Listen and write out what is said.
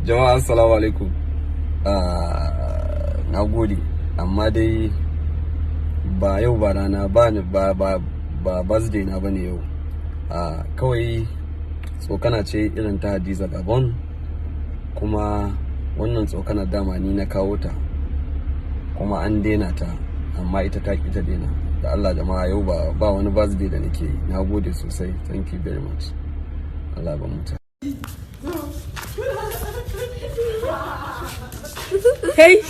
Jama'a assalamu alaikum. Na gode, amma dai ba yau ba rana ba ni ba birthday na bane yau. Kawai tsokana ce irin ta Hadiza Gabon, kuma wannan tsokanar dama ni na kawo ta, kuma an daina ta, amma ita ta ki ta daina. Da Allah jama'a, yau ba wani birthday da nake yi. Na gode sosai, thank you very much. Allah ba mutu. Hey!